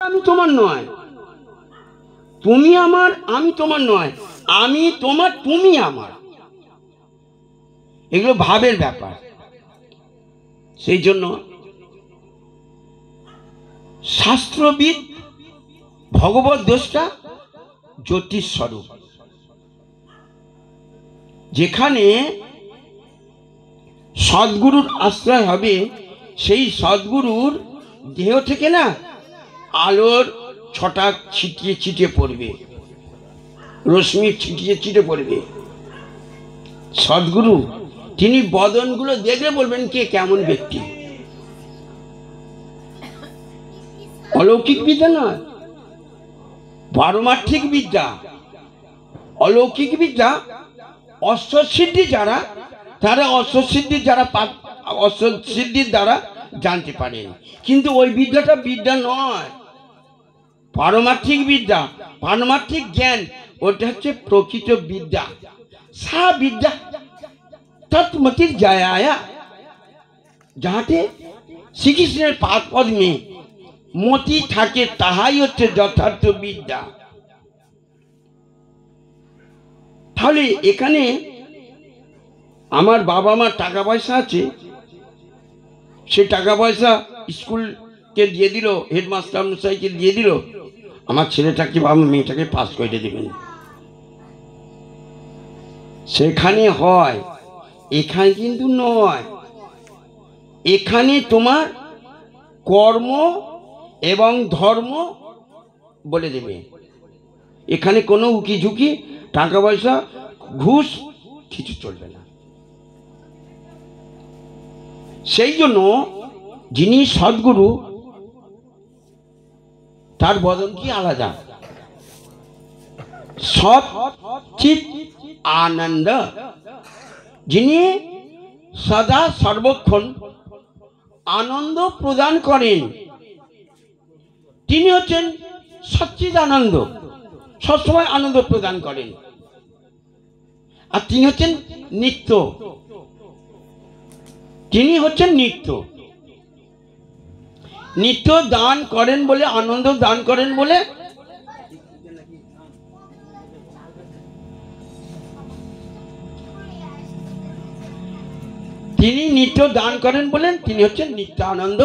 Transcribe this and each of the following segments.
আমি তোমার নয়, তুমি আমার, আমি তোমার নয়, আমি তোমার, তুমি আমার। এগুলো ভাবের ব্যাপার। সেই জন্য শাস্ত্রবিদ ভগবত দ্রষ্টা জ্যোতিষ স্বরূপ। যেখানে সদ্গুরুর আশ্রয় হবে, সেই সদ্গুরুর দেহ থেকে না আলোর ছটা ছিটিয়ে ছিটিয়ে পড়বে, রশ্মি ছিটিয়ে ছিটিয়ে পড়বে। সদ্গুরু তিনি বদনগুলো দেখলে বলবেন কে কেমন ব্যক্তি। অলৌকিক বিদ্যা নয়, পারমার্থিক বিদ্যা। অলৌকিক বিদ্যা অষ্টসিদ্ধি যারা, তারা অষ্টসিদ্ধির দ্বারা জানতে পারেন, কিন্তু ওই বিদ্যাটা বিদ্যা নয়, পারমার্থিক বিদ্যা, পারমার্থিক জ্ঞান, ওটা হচ্ছে প্রকৃত বিদ্যা। সা বিদ্যা তৎমতির জায়া, যাহাতে শ্রীকৃষ্ণের পাদ পদ্মে মতি থাকে, তাহাই হচ্ছে যথার্থ বিদ্যা। তাহলে এখানে আমার বাবা মার টাকা পয়সা আছে, সে টাকা পয়সা স্কুলকে দিয়ে দিল, হেডমাস্টার মশাইকে দিয়ে দিল, আমার ছেলেটাকে বা আমার মেয়েটাকে পাস করে দেবেন। সেখানে হয়, এখানে কিন্তু নয়। এখানে তোমার কর্ম এবং ধর্ম বলে দেবে। এখানে কোনো উকি ঝুঁকি, টাকা পয়সা, ঘুষ কিছু চলবে না। সেই জন্য যিনি সদ্গুরু, তার বদন কি আলাদা। সৎ চিৎ আনন্দ, যিনি সদা সর্বক্ষণ আনন্দ প্রদান করেন, তিনি হচ্ছেন সচ্চিদানন্দ, সবসময় আনন্দ প্রদান করেন। আর তিনি হচ্ছেন নিত্য, তিনি হচ্ছেন নিত্য। নিত্য দান করেন বলে, আনন্দ দান করেন বলে তিনি নিত্য দান করেন বলেন, তিনি হচ্ছেন নিত্য আনন্দ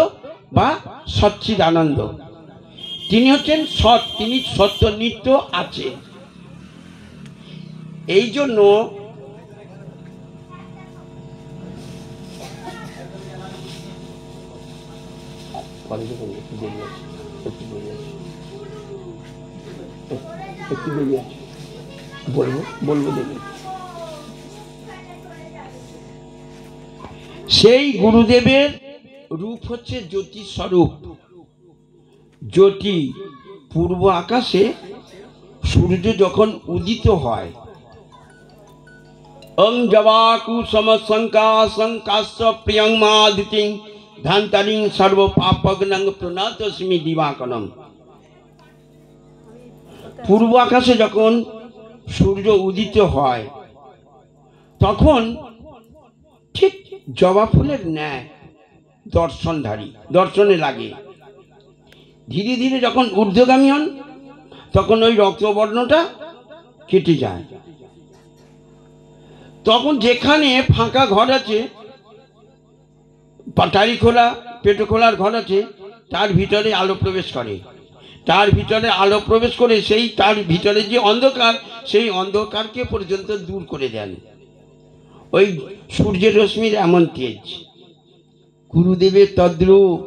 বা সচ্চিদানন্দ। তিনি হচ্ছেন সৎ, তিনি সত্য, নিত্য আছে। এই জন্য বলবো দেখুন, সেই গুরুদেবের রূপ হচ্ছে জ্যোতি স্বরূপ। জ্যোতি, পূর্ব আকাশে সূর্য যখন উদিত হয়, অং জবাকু সমসংকাশংকাশ্চ প্রিয়ং মাদিতিং ধান্তারিং সর্ব পাপগ্নং প্রণতস্মি দিবাকরম। পূর্ব আকাশে যখন সূর্য উদিত হয়, তখন ঠিক জবা ফুলের ন্যায় দর্শনধারী, দর্শনে লাগে। ধীরে ধীরে যখন ঊর্ধ্বগামী হন, তখন ওই রক্তবর্ণটা কেটে যায়। তখন যেখানে ফাঁকা ঘর আছে, টালি খোলা, পেটো খোলার ঘর আছে, তার ভিতরে আলো প্রবেশ করে। তার ভিতরে আলো প্রবেশ করে সেই তার ভিতরে যে অন্ধকার, সেই অন্ধকারকে পর্যন্ত দূর করে দেন ওই সূর্যের রশ্মির এমন তেজ। গুরুদেবের তদ্রূপ।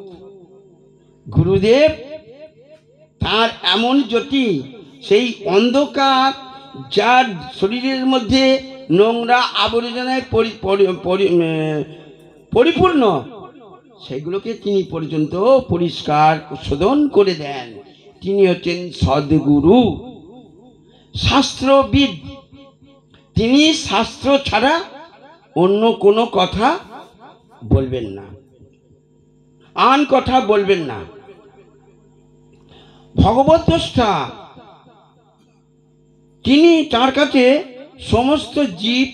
গুরুদেব তার এমন জ্যোতি, সেই অন্ধকার যার শরীরের মধ্যে নোংরা আবর্জনায় পরিপূর্ণ, সেগুলোকে তিনি পর্যন্ত পরিষ্কার শোধন করে দেন। তিনি হচ্ছেন সদ্গুরু, শাস্ত্রবিদ। তিনি শাস্ত্র ছাড়া অন্য কোনো কথা বলবেন না, আন কথা বলবেন না। ভগবত দ্রষ্টা তিনি, তার কাছে সমস্ত জীব,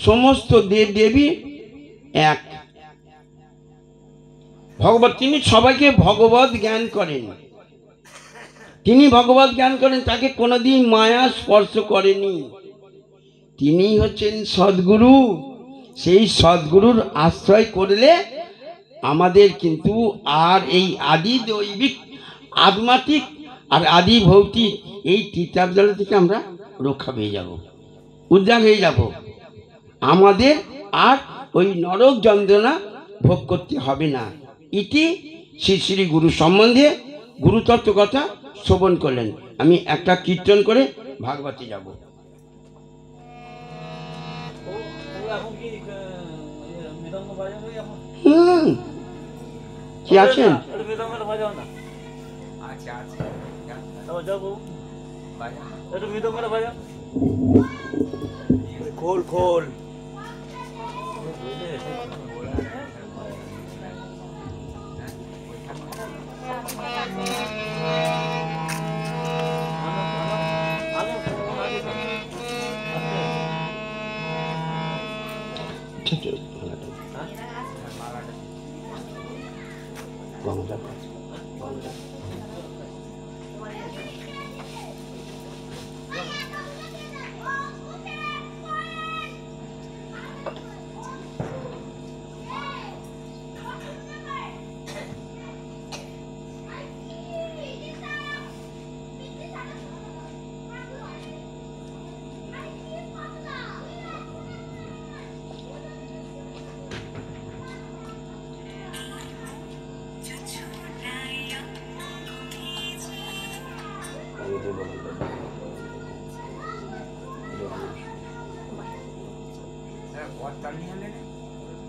সমস্ত দেব দেবী এক। ভগবত, তিনি সবাইকে ভগবত জ্ঞান করেন। তিনি ভগবত জ্ঞান করেন, তাকে কোনোদিন মায়া স্পর্শ করেনি। তিনি হচ্ছেন সদ্গুরু। সেই সদ্গুরুর আশ্রয় করলে আমাদের কিন্তু আর এই আদি দৈবিক আধ্যাত্মিক আর আদি ভৌতিক এই তীর্থার্জল থেকে আমরা রক্ষা পেয়ে যাব, উদ্ধার হয়ে যাব। আমাদের আর ওই নরক যন্ত্রণা ভোগ করতে হবে না। ইতি শ্রী শ্রী গুরু সম্বন্ধে গুরুতত্ত্ব কথা শ্রবণ করলেন। আমি একটা কীর্তন করে ভাগবতে যাব। কি আছেন? খোল খোল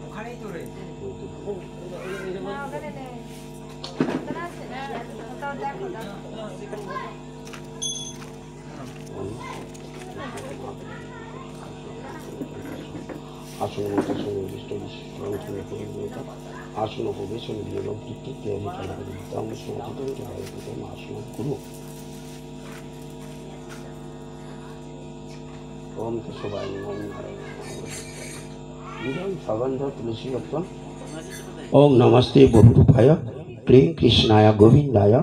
ওখানেই তো রয়েছে। আসন উপবেশন বিয়োগ গুরু ओम केशवाय नमः नारायण सगंध तुलसी रत्न ओम नमस्ते बहुरूपाय क्लीं कृष्णाय गोविंदाय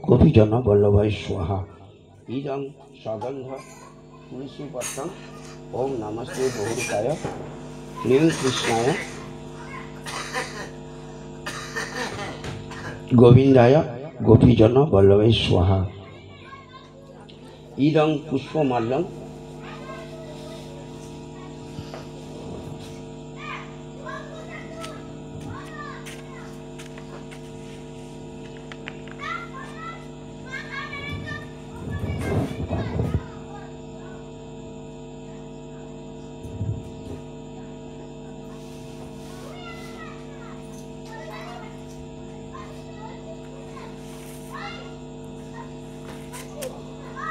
गोपीजन वल्लभाय स्वाहा इदं सगंध तुलसी रत्न ओम नमस्ते बहुरूपाय क्लीं कृष्णाय गोविंदाय गोपीजन वल्लभाय स्वाहा इदं पुष्पमाल्यं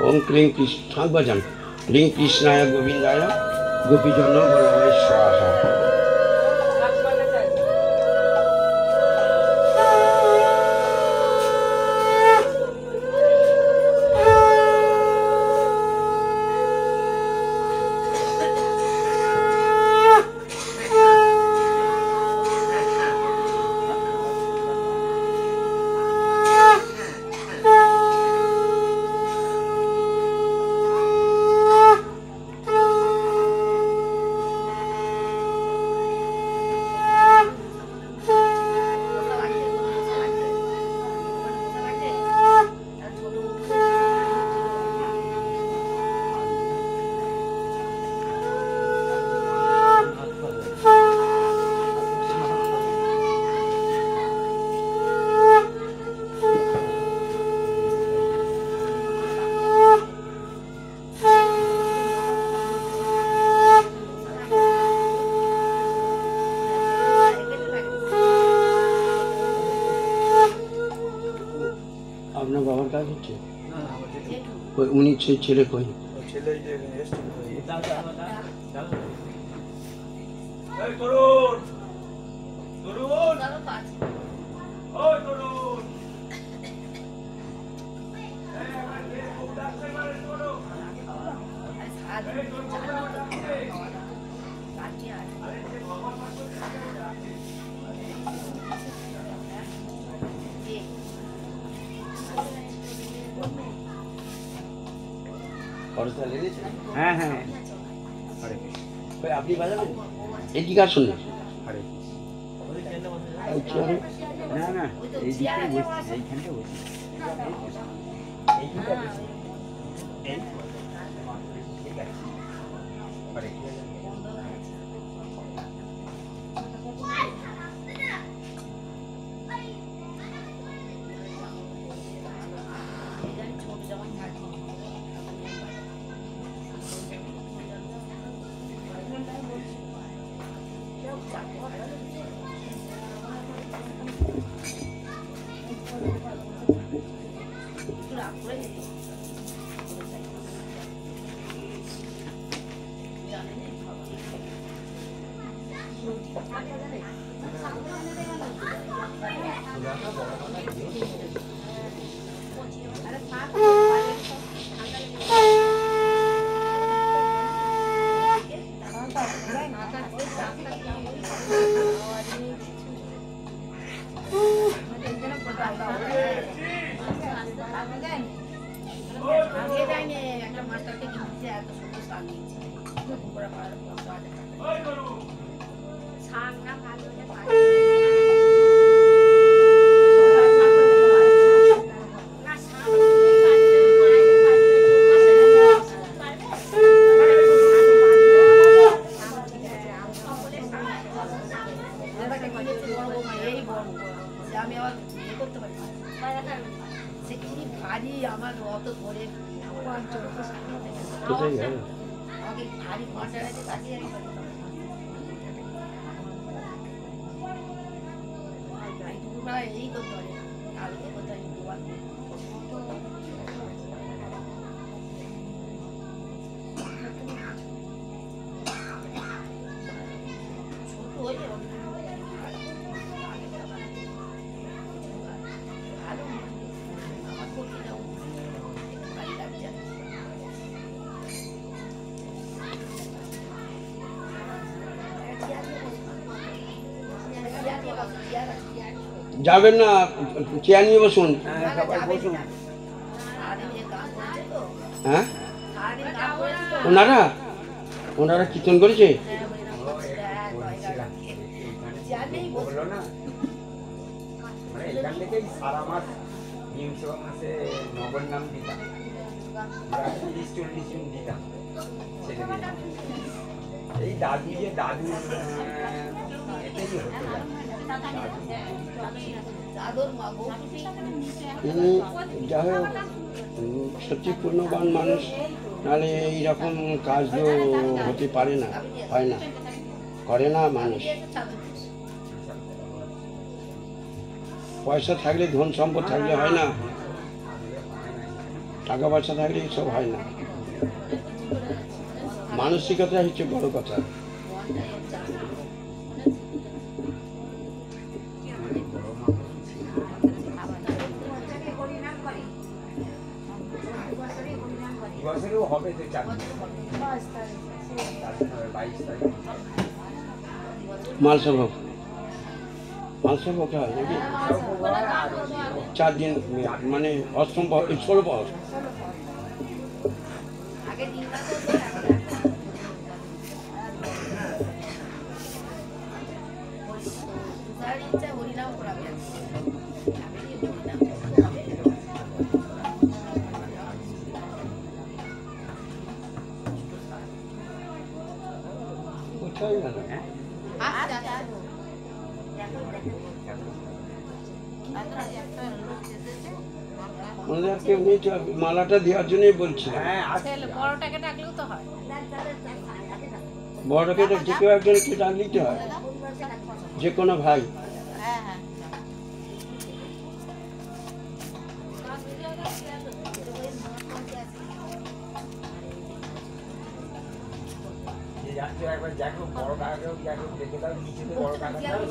ओम क्लीं कृष्ण भजन क्लीं कृष्णाय गोविंदाय गोपीजन वल्लभाय स्वाहा আপনার বাবার কাজ হচ্ছে উনি ছেলে কই খরচটা লেগেছে? হ্যাঁ হ্যাঁ হরে ভাই আপনি বাজাবেন? এদিকে আসুন না। হরে এই চেয়ারে। না না এই দিকটাই বসছি এইখানটা বসছি এইখানটা বসছি এই ঠিক আছে হরে আমি আবার করতে পারি সে কি ভারী আমার অত ধরে কোথায় গেল? আমাকে ভারী ঘন্টা রাখতে কাটিয়ে এই করতে পারি আলু করতে পারি ছোট হয়ে যাবেন না, চেয়ার নিয়ে বসুন। সবাই বসুন হ্যাঁ ওনারা ওনারা কীর্তন করেছে? বললো না মানে এখান থেকেই সারা মাস নিয়মসভা মাসে নগর নাম দিতাম 30-40 জন দিতাম ছেলেদের এই দাদু যে দাদু এটাই হতো যাই হোক সত্যি পূর্ণবান মানুষ, নাহলে এইরকম কাজ তো হতে পারে না, হয় না, করে না মানুষ। পয়সা থাকলে, ধন সম্পদ থাকলে হয় না, টাকা পয়সা থাকলে এসব হয় না। মানসিকতা হচ্ছে বড় কথা। বছরেও হবে তো 4 মালসভোগ হয় নাকি? 4 দিন মানে অষ্টম 16 পর। কোথায় গেল? ওনাদের কেউ নেই, মালাটা দেওয়ার জন্যই বলছি। বড়টাকে ডাকলেও তো হয়। বড়টাকে যে কেউ একজনকে ডাক দিতে হয়, যে কোনো ভাই। হ্যাঁ হ্যাঁ যাচ্ছে একবার দেখো বড় কাকাকেও দেখো, দেখে দাও নিচে তো বড় কাকা ভালো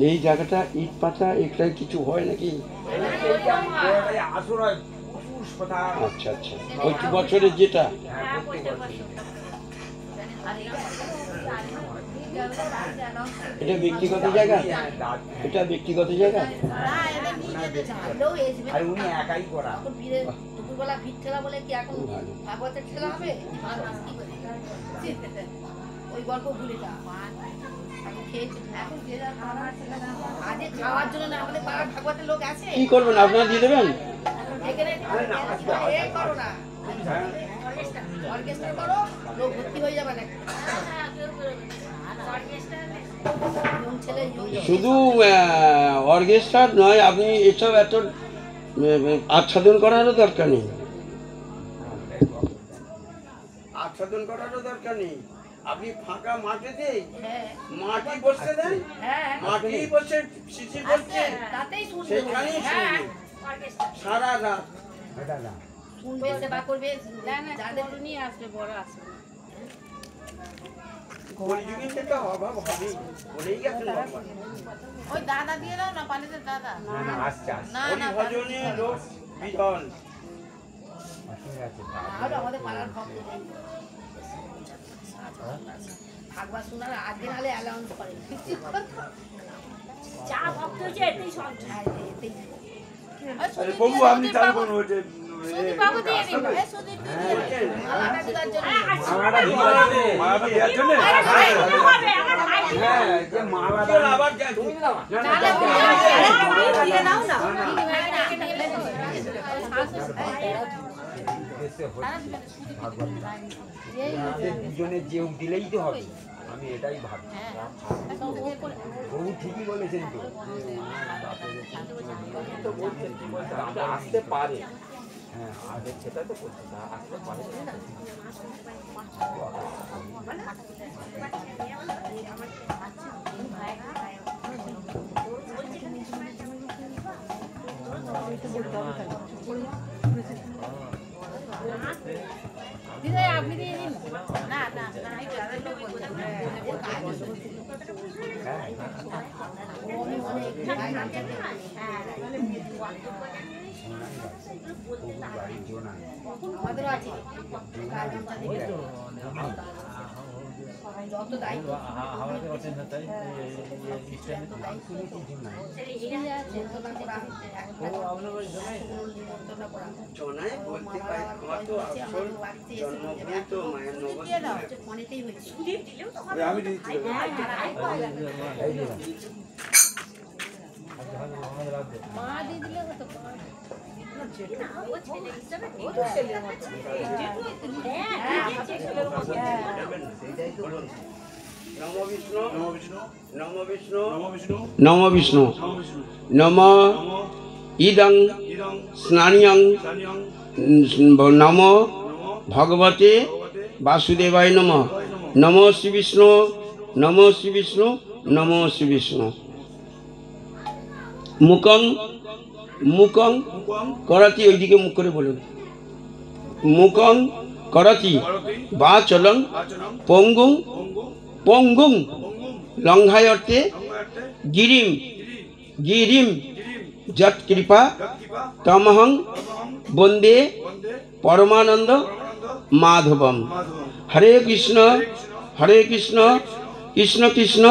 এই জায়গাটা ইট পাতা এটাই কিছু হয় নাকি? আসর হয় প্রচুর কথা। আচ্ছা আচ্ছা, ওই বছরের যেটা। হ্যাঁ, প্রত্যেক বছর। এটা ব্যক্তিগত জায়গা, হ্যাঁ, এটা ব্যক্তিগত জায়গা। আর উনি একাই করা। দুপুরবেলা ভিড় ঠেলা বলে কি এখন ভাগবতের ঠেলা হবে? ওই গল্প ভুলে যা। এখন খেয়েছি, এখন যে যার খাবার আজকে খাওয়ার জন্য না আমাদের পাড়ার ভাগবতের লোক আছে। কি করবেন আপনারা, দিয়ে দেবেন? এখানে এ করো না, অর্কেস্ট্রা করো, লোক ভর্তি হয়ে যাবে না। শুধু অর্কেস্ট্রার নয়, আপনি এসব এত আচ্ছাদন করারও দরকার নেই, আচ্ছাদন করারও দরকার নেই। আপনি ফাঁকা মাঠেতে মাটি বসতে দেন, মাটি বসে শিশি বসছে, সেখানেই শুনবে সারা রাত। শুনবে, সেবা করবে, যাদের নিয়ে আসবে বড় আসবে। কলিযুগে সেটা অভাব হবেই, বলেই গেছেন ভগবান। ওই দাদা দিয়ে দাও না, পানিতে দাদা। না না, আসছে আসছে। না না, ভজনে লোক বিধন। আর আমাদের পাড়ার ভক্ত নেই। ভাগবত শোনার আজকে নাহলে অ্যালাউন্স করে। যা ভক্ত হয়েছে এতেই সন্তুষ্ট। ওই প্রভু আপনি তার কোন ওটা সুদীপ বাবু দিয়ে দিন, এই সুদীপ দিয়ে দিন। মালাটা দেওয়ার জন্য। মালাটা দেওয়ার জন্য। আরে ভাই দিতে হবে, আমার ভাই দিতে হবে। হ্যাঁ, যে মালাটা আবার যাই। না না, দিয়ে দাও না। দেশে হচ্ছে ভাগবত। আমাদের দুজনে যেও দিলেই তো হবে, আমি এটাই ভাবি। বহু ঠিকই বলেছেন তো, আসতে পারে। হ্যাঁ, আগে সেটা তো করছে, আসতে পারে। দিদি আপনি দিয়ে দিন। না না না, এই দাদার লোক বলছে। আমাদেরও আছে যত দায়িত্ব জনায় বলতে পারি, আমার তো আসল জন্মভূমি তো মায়ের নগর। অনেকেই হয়েছে। সুদীপ দিলেও তো হবে। আমি দিচ্ছি। মা দিয়ে দিলে হতো। না, ও ছেলে হিসাবে ও তো ছেলের মতো। হ্যাঁ, ছেলের মতো। বলুন। নমো বিষ্ণু, নমো বিষ্ণু, নমো বিষ্ণু, নমো বিষ্ণু, নমো বিষ্ণু, নমো বিষ্ণু, নম নমো ইদং ইদং স্নানিয়ং স্থানীয়ং নম নমো ভগবতে ভগবতে বাসুদেবায় নম। নমো শ্রী বিষ্ণু, নমো শ্রী বিষ্ণু, নমো শ্রী বিষ্ণু। মুকং মুকং মুকং করাতি, ওইদিকে মুখ করে বলুন। মুকং করাতি করতি বা চলং বাচনং পঙ্গুং পঙ্গু পঙ্গুং পঙ্গুং লঙ্ঘায় অর্থে লঙ্ঘার্থে গিরিম গিরি গিরিম গিরিম যৎ কৃপা যৎকৃপা তমহং তমহং বন্দে বন্দে পরমানন্দ পরমানন্দ মাধবম। মাধবম। হরে কৃষ্ণ হরে কৃষ্ণ কৃষ্ণ কৃষ্ণ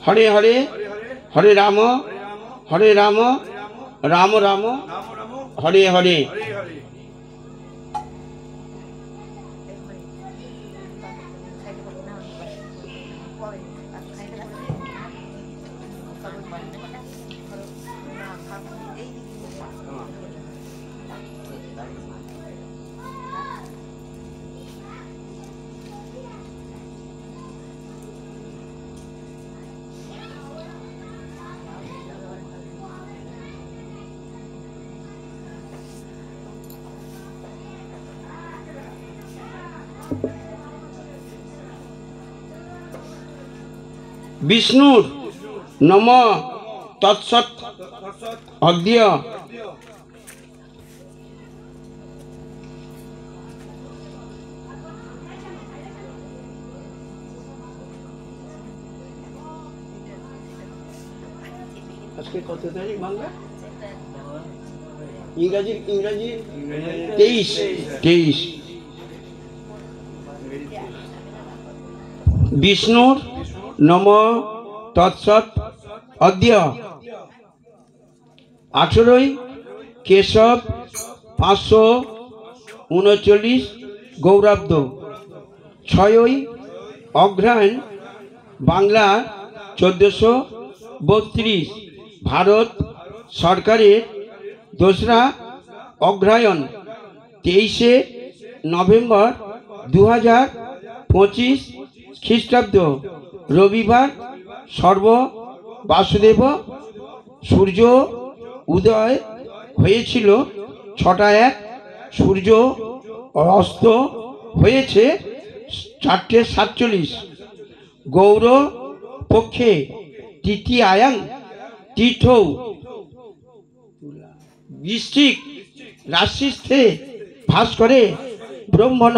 হরে হরে হরে হরে হরে রাম হরে রাম হরে রাম হরে রাম রাম রাম রাম রাম হরে হরে। হরে হরে। বিষ্ণুর নম তৎসৎ তৎসৎ অদ্য অদ্য আজকে কত তারিখ বাংলা? ইংরাজি 23। বিষ্ণুর নম তৎসৎ অদ্য 18 কেশব 539 গৌরাব্দ 6 অগ্রহায়ণ বাংলা 1432 ভারত সরকারের 2রা অগ্রহায়ণ 23 নভেম্বর 2025 খ্রিস্টাব্দ রবিবার সর্ব বাসুদেব সূর্য উদয় হয়েছিল 6টা 1, সূর্য অস্ত হয়েছে 4:47। গৌর পক্ষে তৃতীয়ায়াং তীর্থৌ বৃশ্চিক রাশিস্থে ভাস করে ব্রহ্মণ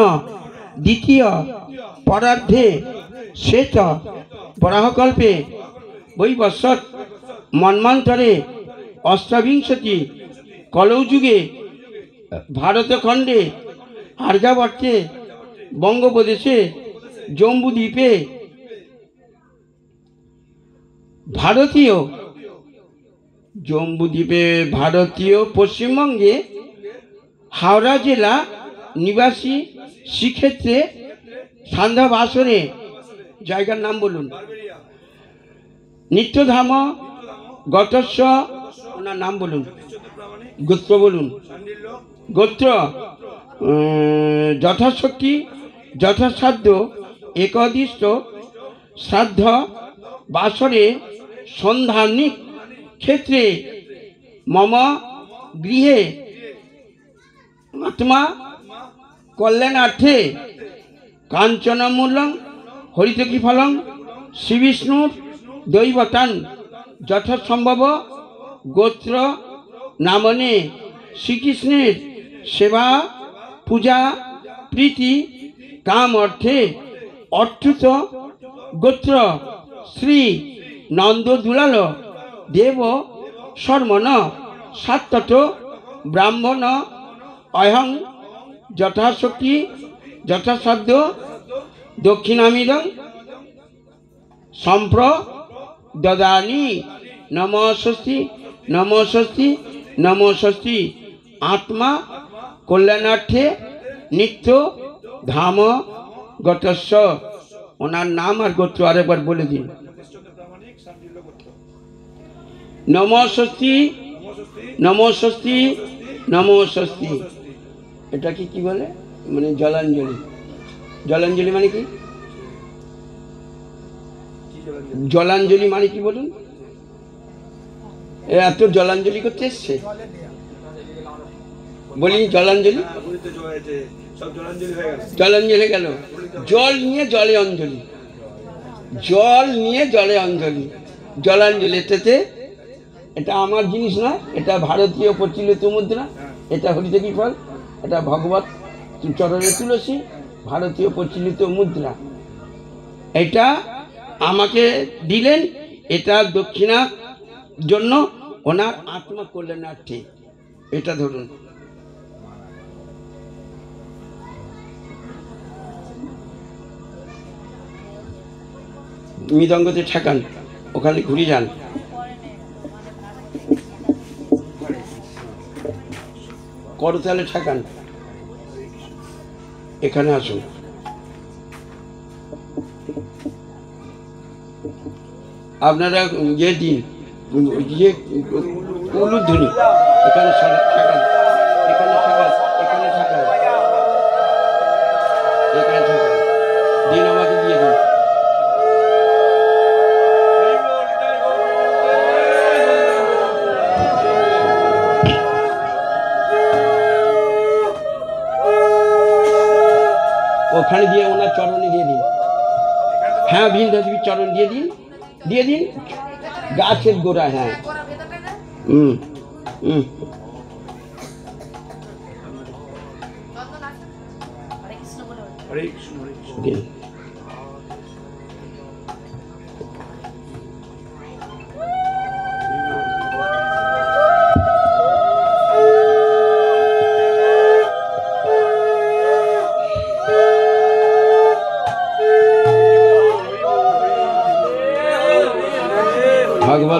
দ্বিতীয় পরার্ধে শ্বেত বরাহকল্পে বৈবস্বত মন্বন্তরে অষ্টাবিংশতি কলৌযুগে ভারতখণ্ডে আর্যাবর্তে বঙ্গপ্রদেশে জম্বুদ্বীপে ভারতীয় পশ্চিমবঙ্গে হাওড়া জেলা নিবাসী শ্রীক্ষেত্রে সান্ধ্যা বাসরে জায়গার নাম বলুন। নিত্যধাম গতস্ব, ওনার নাম বলুন, গোত্র বলুন। গোত্র যথাশক্তি যথাসাধ্য একদিষ্ট শ্রাদ্ধ বাসরে সন্ধানিক ক্ষেত্রে মম গৃহে আত্মা কল্যাণার্থে কাঞ্চনমূলং হরিতকি ফলং শ্রীবিষ্ণুর দৈবতান যথাসম্ভব গোত্র নামনে শ্রীকৃষ্ণের সেবা পূজা প্রীতি কাম অর্থে অর্থুত গোত্র শ্রী নন্দদুলাল দেব শর্মণ সাত্তত ব্রাহ্মণ অহং যথাশক্তি যথাসাধ্য দক্ষিণামিদং সম্প্রদদানি নমস্বস্তি নমস্বস্তি নমস্বস্তি আত্মা কল্যাণার্থে নিত্য ধাম গতস্ব। ওনার নাম আর গোত্র আরেকবার বলে দিন। নমস্বস্তি নমস্বস্তি নমস্বস্তি। এটা কি বলে, মানে জলাঞ্জলি। জলাঞ্জলি মানে কি? জলাঞ্জলি মানে কি বলুন? এত জলাঞ্জলি করতে এসছে, বলি জলাঞ্জলি। জলাঞ্জলি গেল, জল নিয়ে জলে অঞ্জলি, জল নিয়ে জলে অঞ্জলি, জলাঞ্জলি। এটাতে এটা আমার জিনিস না, এটা ভারতীয় প্রচলিত মুদ্রা, এটা হরিতকি ফল, এটা ভগবত চরণে তুলসী, ভারতীয় প্রচলিত মুদ্রা। এটা আমাকে দিলেন, এটা দক্ষিণা জন্য ওনার আত্মা কল্যাণার্থে। এটা ধরুন। মৃদঙ্গতে ঠেকান, ওখানে ঘুরে যান। করতালে ঠেকান, এখানে আসুন। আপনারা ইয়ে দিন, ইয়ে উলুধ্বনি এখানে ঠেকান, এখানে ঠেকান, এখানে ঠেকান, এখানে ঠেকান, দিন আমাকে দিয়ে দিন। ওখানে দিয়ে ওনার চরণে দিয়ে দিন। হ্যাঁ, বৃন্দা দেবীর চরণ দিয়ে দিন, দিয়ে দিন। গাছের গোড়া, হ্যাঁ। দিন।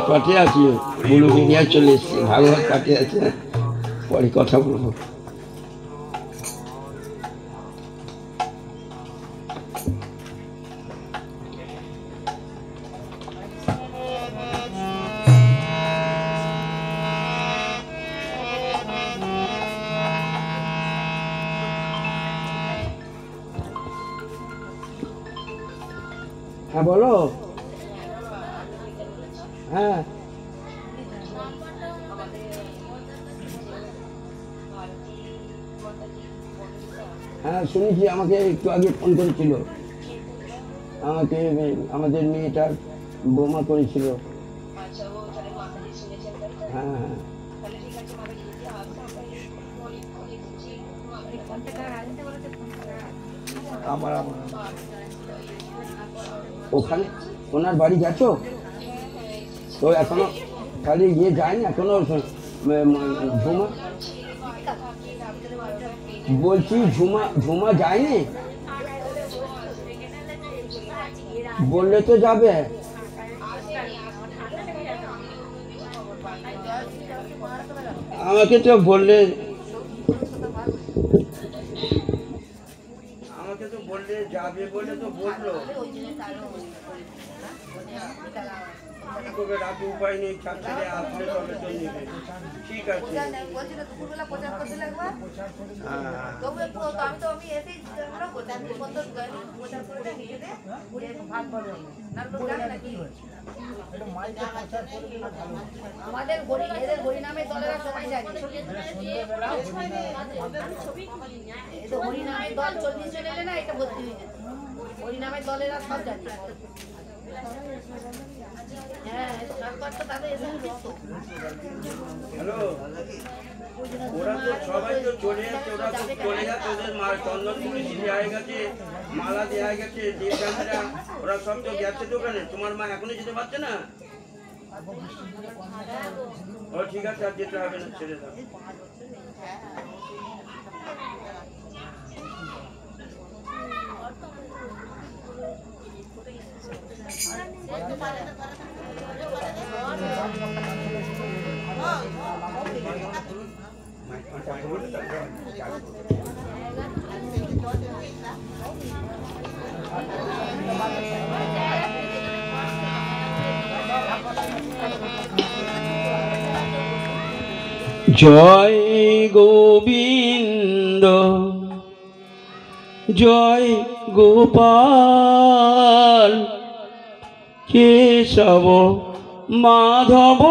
পাঠে আছি, বুলু মিডিয়া চলে এসছে, ভাগবত পাঠে আছে, পরে কথা বলবো। হ্যাঁ বলো। হ্যাঁ হ্যাঁ শুনেছি, আমাকে একটু আগে ফোন করেছিল, আমাকে আমাদের মেয়েটার বৌমা করেছিল। হ্যাঁ হ্যাঁ ওখানে ওনার বাড়ি গেছো তো? এখনো খালি ইয়ে যায়নি এখনো? ঝুমা বলছি, ঝুমা যায়নি? বললে তো যাবে। আমাকে তো বললে, যাবে বলে তো বললো। রাতে উপায় নেই, ছাত্রীরা আসলে তবে তো নেবে। ঠিক আছে, আমাদের এদের হরিনামের দলেরা সবাই যায়, হরিনামের দল 40 জন এলে না, এটা ভর্তি হয়ে যেত। হরিনামের দলেরা সব যাচ্ছে। হ্যাঁ, সরকার তো তাদের এসে দিতো। হ্যালো, ওরা তো সবাই তো চলে যাচ্ছে, ওরা তো চলে যাচ্ছে, ওদের চন্দন পুলিশি দেওয়া গেছে, মালা দেওয়া গেছে, দেবযানীরা ওরা সব তো গেছে দোকানে। তোমার মা এখনো যেতে পারছে না? ও ঠিক আছে, আর যেতে হবে না, ছেড়ে দাও। জয় গোবিন্দ, জয় গোপাল, কেশব মাধব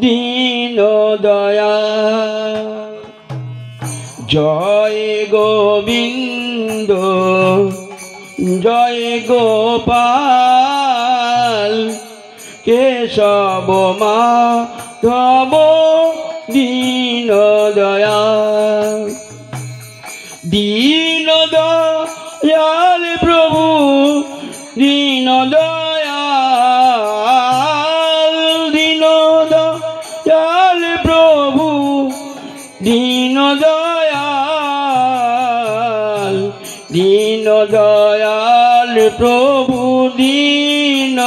দীন দয়াল। জয় গোবিন্দ, জয় গোপাল, কেশব মাধব দীন দয়াল। দীন দয়াল প্রভু, দীন দয়াল, দীন দয়াল প্রভু, দীন দয়াল, দীন দয়াল প্রভু, দীন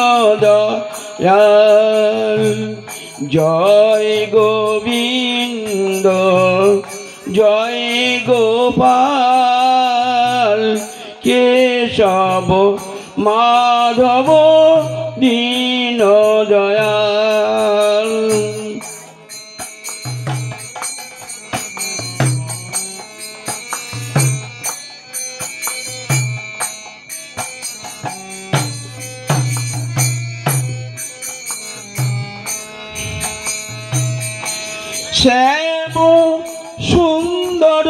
দয়াল। জয় গোবিন্দ, জয় গোপাল, কেশব মাধব দীন দয়াল। শ্যাম সুন্দর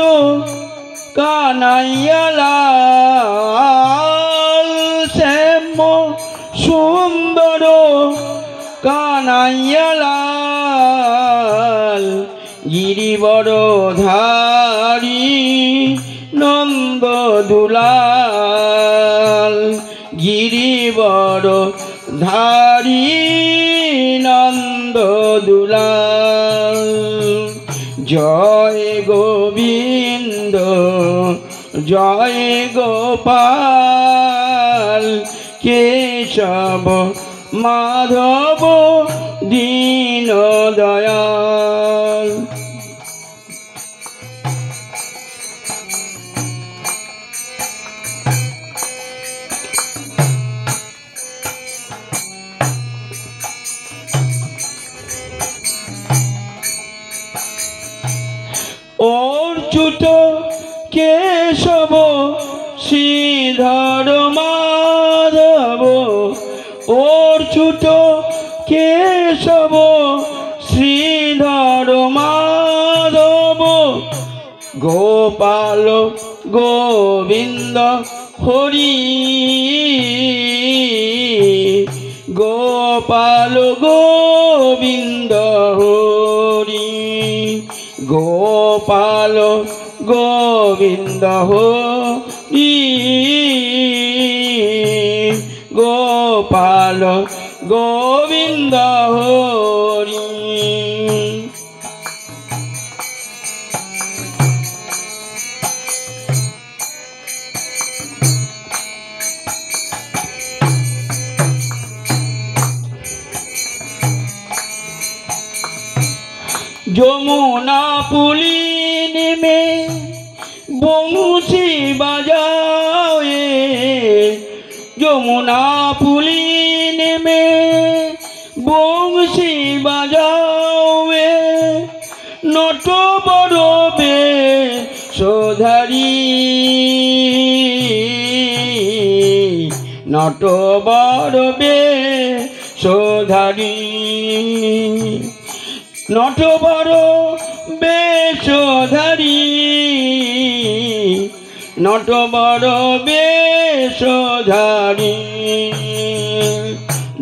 কানাইয়া লাল, শ্যাম সুন্দর কানাইয়া লাল, গিরিবর ধারী নন্দ দুলাল, গিরিবর ধারী নন্দ দুলাল। জয় গোবিন্দ, জয় গোপাল, কেশব মাধব দয়াল। অচ্যুত কেশব শ্রীধর মাধব, অচ্যুত কেশব শ্রীধর মাধব, গোপাল গোবিন্দ হরি, গোপাল গোবিন্দ হরি, গোপাল গোবিন্দ হরি, গোপাল গোবিন্দ হরি। যমুনা পুলিন में बंसी बजाओ, যমুনা পুলিন में बंसी बजाओ, नट बड़ बेशधारी, नट बड़ बेशधारी, नट बड़ बेशधारी, नट बड़ बेशधारी।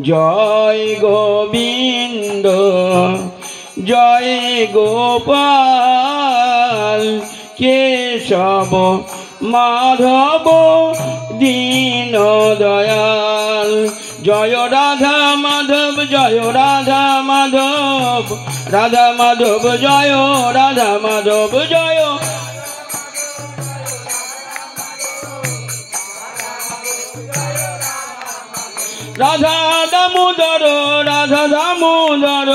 जय गोविंद जय गोपाल, केशव माधव दीन दयाल। जय राधा माधव जय राधा माधव, राधा माधव जय राधा माधव जय, राधा दामोदर राधा दामोदर,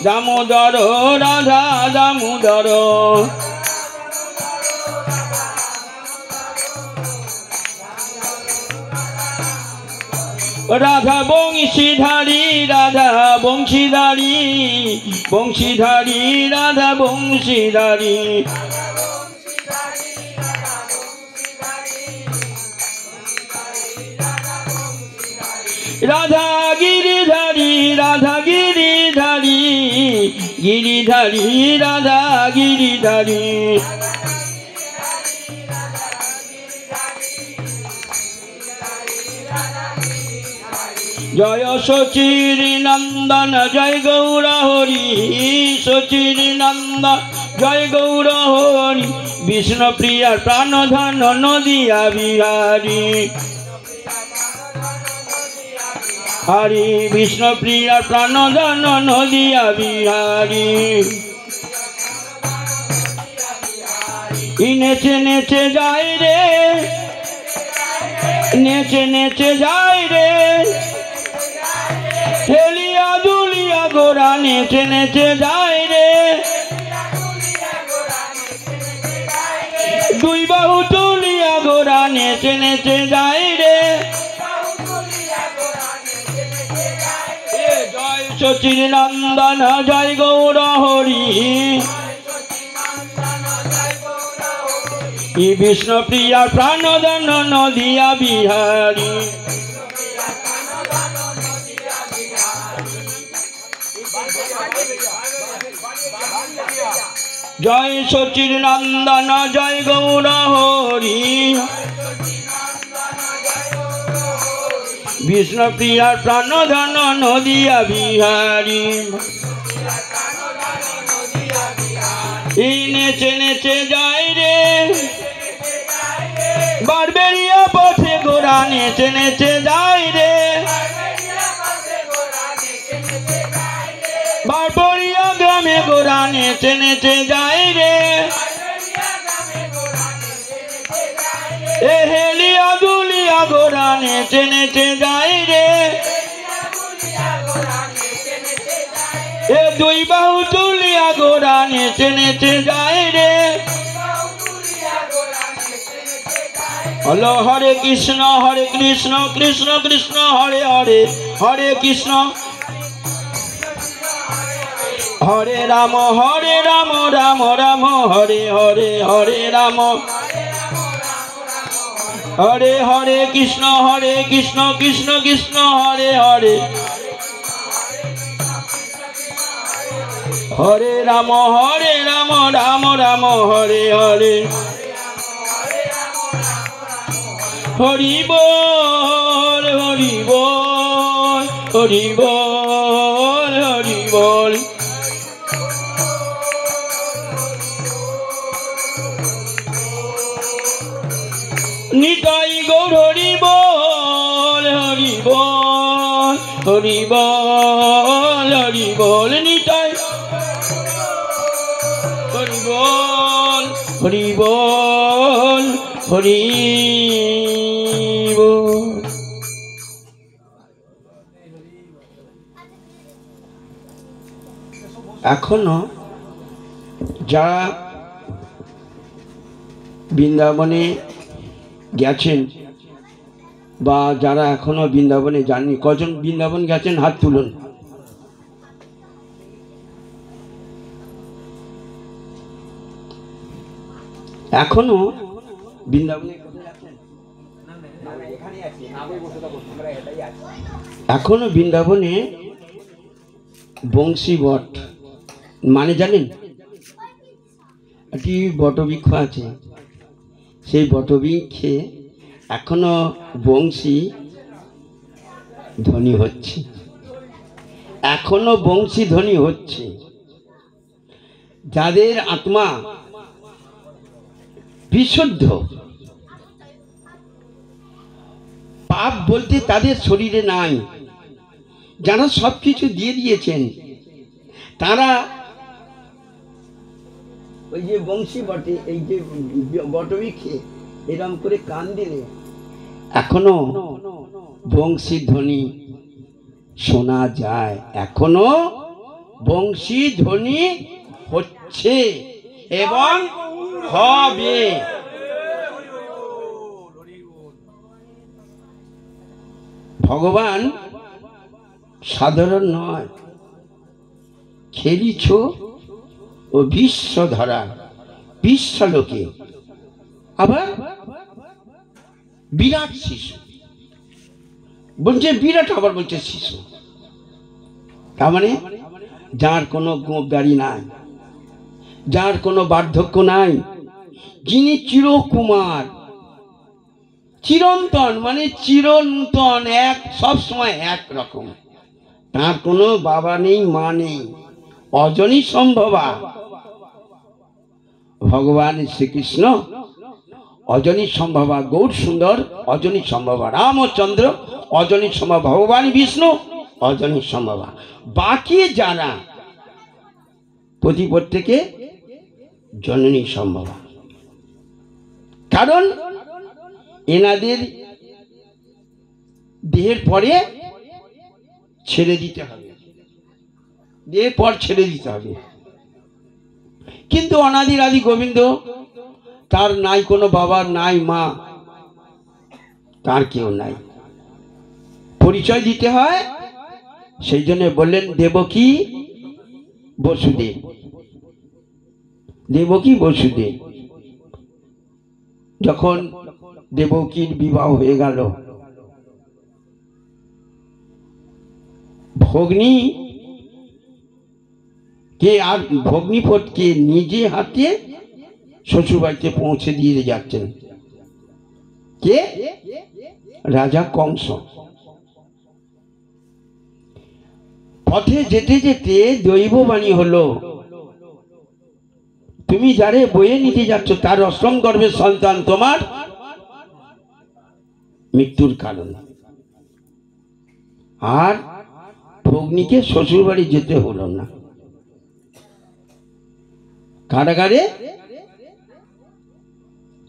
दामोदर राधा दामोदर, राधा बंशीधारी राधा बंशीधारी, बंशीधारी राधा बंशीधारी, राधा गिरिधारी राधा गिरिधारी, गिरिधारी राधा गिरिधारी, जय सचिर नंदन जय गौर हरि, सचिर नंदन जय गौर हरि, विष्णु प्रिया प्राणधन नदिया बिहारी, हरि विष्णु प्रिया प्राणधन नदिया बिहारी। नेचे नेचे जाए रे, नेचे नेचे जाए रे, हेलिया दुलिया गोरा नेचे नेचे जाए रे, दुई बाहु तुलिया गोरा नेचे नेचे जाए रे, जय सचिर नंदन जय गौर हरि, विष्णु प्रिया प्राणधन नदिया बिहारी। जय सचिर नंदन जय गौर हरि, विष्णु प्रिया प्राणधन नदिया बिहारी। नेचे नेचे जाए रे, बारबेरिया पथे गोरा नेचे नेचे जाए रे, बारबेरिया ग्रामे गोरा नेचे नेचे जाए रे, हेलिया दुलिया गोरा नेचे नेचे जाए रे, এ দুই বাহু তুলিয়া গোরা নেচে নেচে যায় রে। হলো হরে কৃষ্ণ কৃষ্ণ কৃষ্ণ হরে হরে, হরে কৃষ্ণ হরে রাম রাম রাম হরে হরে, হরে রাম হরে হরে কৃষ্ণ কৃষ্ণ কৃষ্ণ হরে হরে, হরে রাম রাম রাম হরে হরে। হরি বল হরি বল হরি বল হরি বল। নিতাই গৌর হরি বল হরি বল হরি বল হরি বল। নিতাই হরি বল হরি বল হরি বল। এখনো যারা বৃন্দাবনে গেছেন বা যারা এখনো বৃন্দাবনে যাননি, কজন বৃন্দাবন গেছেন হাত তুলুন। এখনো বৃন্দাবনে এখনো বৃন্দাবনে বংশী বট মানে জানেন? একটি বটবৃক্ষ আছে, সেই বটবৃক্ষে এখনো বংশী ধ্বনি হচ্ছে, এখনো বংশী ধ্বনি হচ্ছে। যাদের আত্মা বিশুদ্ধ, পাপ বলতে তাদের শরীরে নাই, যারা সব কিছু দিয়ে দিয়েছেন, তারা ওই যে বংশী বটে, এই যে বটবৃক্ষে এরম করে কান দিলে এখনো বংশী ধ্বনি শোনা যায়, এখনো বংশী ধ্বনি হচ্ছে এবং হবে। ভগবান সাধারণ নয়, খেলিছ ও বিশ্বধরা, বিশ্বলোকে আবার বিরাট শিশু বলছে, বিরাট আবার বলছে শিশু। তার মানে যার কোনো গোপ গাড়ি নাই, যার কোনো বার্ধক্য নাই, যিনি চিরকুমার, চিরন্তন মানে চিরনূতন, এক সব সময় এক রকম, তার কোনো বাবা নেই মা নেই, অজনী সম্ভবা। ভগবান শ্রীকৃষ্ণ অজনী সম্ভবা, গৌর সুন্দর অজনী সম্ভবা, রামচন্দ্র অজনী সম্ভবা, ভগবান বিষ্ণু অজনী সম্ভবা। বাকি যারা প্রত্যেকে জননী সম্ভবা, কারণ এনাদের দেহের পরে ছেড়ে দিতে হবে, দেহের পর ছেড়ে দিতে হবে। কিন্তু অনাদির আদি গোবিন্দ, তার নাই কোনো বাবা, নাই মা, তার কেউ নাই, পরিচয় দিতে হয়। সেই জন্য বললেন দেবকী বসুদেব, দেবকী বসুদেব। যখন দেবকীর বিবাহ হয়ে গেল, ভগ্নী কে আর ভগ্নিপথকে নিজে হাতে শ্বশুরবাড়িতে পৌঁছে দিয়ে যাচ্ছেন কে? রাজা কংস। পথে যেতে যেতে দৈববাণী হলো, তুমি যারে বয়ে নিতে যাচ্ছ তার অষ্টম গর্ভের সন্তান তোমার মৃত্যুর কারণ। আর ভগ্নীকে শ্বশুর বাড়ি যেতে হলো না, কারাগারে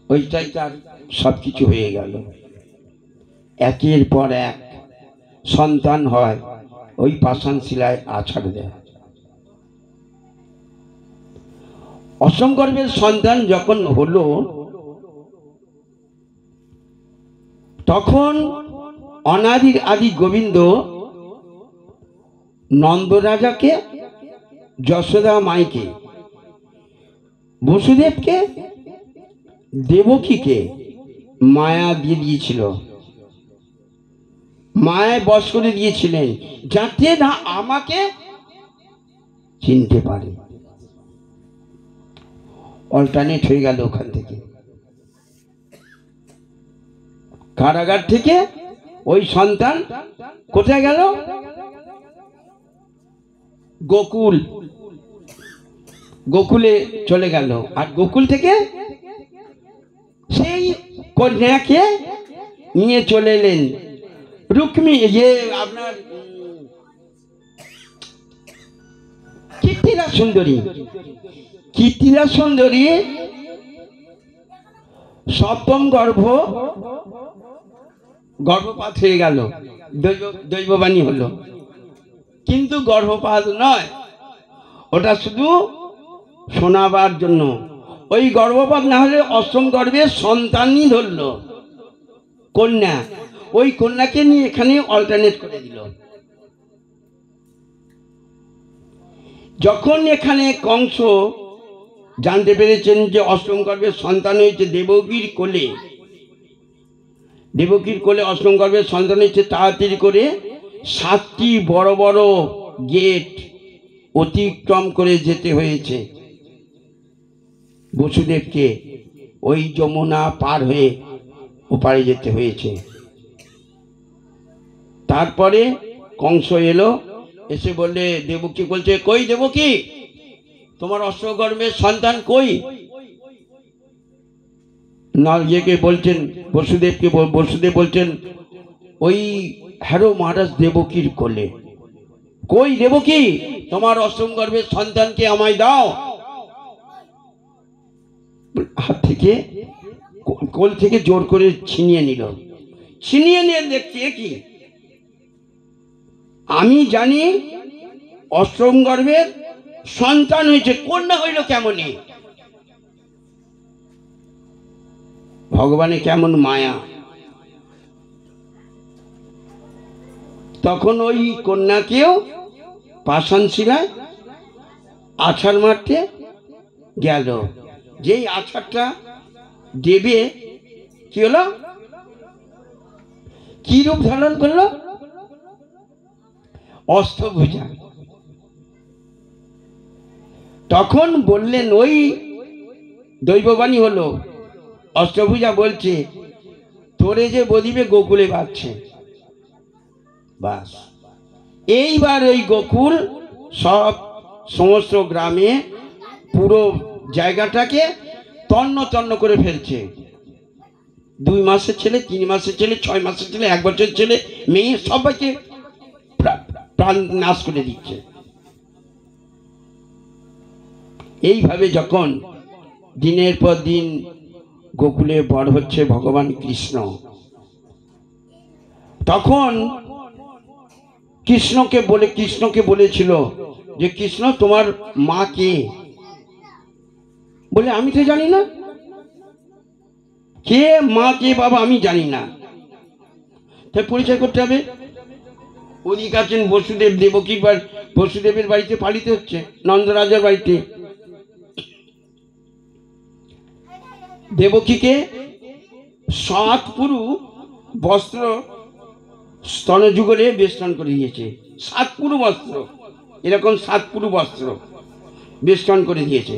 ওইটাই তার সবকিছু হয়ে গেল। একের পর এক সন্তান হয়, ওই পাষাণ শিলায় আছাড় দেয়। অষ্টম গর্ভের সন্তান যখন হলো তখন অনাদির আদি গোবিন্দ নন্দরাজাকে, যশোদা মাইকে, বসুদেবকে, দেবকীকে মায়া দিয়ে দিয়েছিল, মায়ায় বশ করে দিয়েছিলেন যাতে না আমাকে চিনতে পারে। অল্টারনেট হয়ে গেল ওখান থেকে, কারাগার থেকে ওই সন্তান কোথায় গেল? গোকুল, গোকুলে চলে গেল। আর গোকুল থেকে সেই কন্যাকে নিয়ে চলে এলেন রুক্মী, আপনার কীর্তিরা সুন্দরী। কীর্তিরা সুন্দরী সপ্তম গর্ভপাত হয়ে গেল, দৈববাণী হলো। কিন্তু গর্ভপাত নয়, ওটা শুধু শোনাবার জন্য। ওই গর্ভপাত না হলে অষ্টম গর্ভের সন্তানই ধরল, কন্যা। ওই কন্যাকে নিয়ে এখানে অল্টারনেট করে দিল। যখন এখানে কংস জানতে পেরেছেন যে অষ্টম গর্ভের সন্তান হয়েছে দেবকীর কোলে, দেবকীর কোলে অষ্টম গর্ভের সন্তান হয়েছে, তাড়াতাড়ি করে 7টি বড় বড় গেট অতিক্রম করে যেতে হয়েছে বসুদেবকে। ওই যমুনা পার হয়ে ওপারে যেতে হয়েছে। তারপরে কংস এলো, এসে বললে, দেবকী বলছে, কই দেবকী, তোমার অষ্টম গর্ভের সন্তান কই? না, ইয়েকে বলছেন, বসুদেবকে। বসুদেব বলছেন, ওই হ্যারো মহারাজ দেবকীর কোলে। কই দেবকী, তোমার অষ্টম গর্ভের সন্তানকে আমায় দাও। হাত থেকে, কোল থেকে জোর করে ছিনিয়ে নিল। ছিনিয়ে নিয়ে দেখছে কি, আমি জানি অষ্টম গর্ভের সন্তান হয়েছে, কন্যা হইল কেমনে? ভগবানের কেমন মায়া। তখন ওই কন্যাকেও পাষাণ শিলায় আছাড় মারতে গেল। যেই আছাড়টা দেবে, কি হলো? কি রূপ ধারণ করলো? অষ্টভুজা। তখন বললেন, ওই দৈববাণী হলো, অষ্টভুজা বলছে, তোরে যে বদিবে গোকুলে বাঁচছে। বাস, এইবার ওই গোকুল সমস্ত গ্রামে পুরো জায়গাটাকে তন্ন তন্ন করে ফেলছে। 2 মাসের ছেলে, 3 মাসের ছেলে, 6 মাসের ছেলে, 1 বছরের ছেলে, মেয়ে, সবাইকে প্রাণ নাশ করে দিচ্ছে। এইভাবে যখন দিনের পর দিন গোকুলে বড় হচ্ছে ভগবান কৃষ্ণ, তখন কৃষ্ণকে বলেছিল যে, কৃষ্ণ তোমার মা কে? বলে, আমি তো জানি না। কে মা কে বাবা আমি জানি না, তাই পরিচয় করতে হবে। ওদিক আছেন বসুদেব, দেবকীর বসুদেবের বাড়িতে পালিত হচ্ছে, নন্দরাজার বাড়িতে। দেবকীকে 7 পুরু বস্ত্র স্তনযুগলে বেষ্টন করে দিয়েছে। 7 পুরু বস্ত্র, এরকম 7 পুরু বস্ত্র বেষ্টন করে দিয়েছে।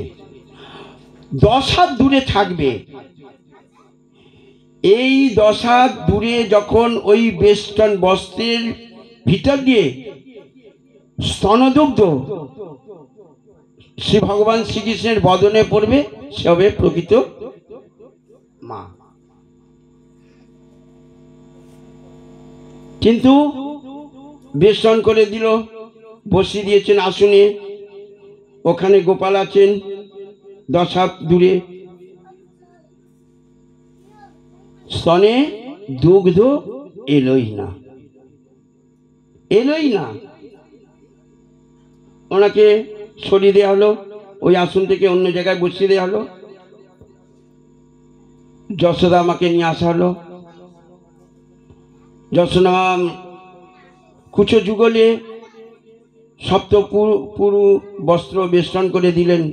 10 হাত দূরে থাকবে। এই 10 হাত দূরে যখন ওই বেষ্টন বস্ত্রের ভিতর দিয়ে স্তনদুগ্ধ শ্রী ভগবান শ্রীকৃষ্ণের বদনে পড়বে, সে হবে প্রকৃত মা। কিন্তু বেষ্টন করে দিল, বসিয়ে দিয়েছেন আসনে। ওখানে গোপাল আছেন 10 হাত দূরে। স্তনে দুগ্ধ এলোই না, এলোই না। ওনাকে সরিয়ে দেওয়া হলো, ওই আসন থেকে অন্য জায়গায় বসিয়ে দেওয়া হলো। যশোদা আমাকে নিয়ে আসা হলো। যশোদা কুচো যুগলে সপ্ত পুরু বস্ত্র বেষ্টন করে দিলেন।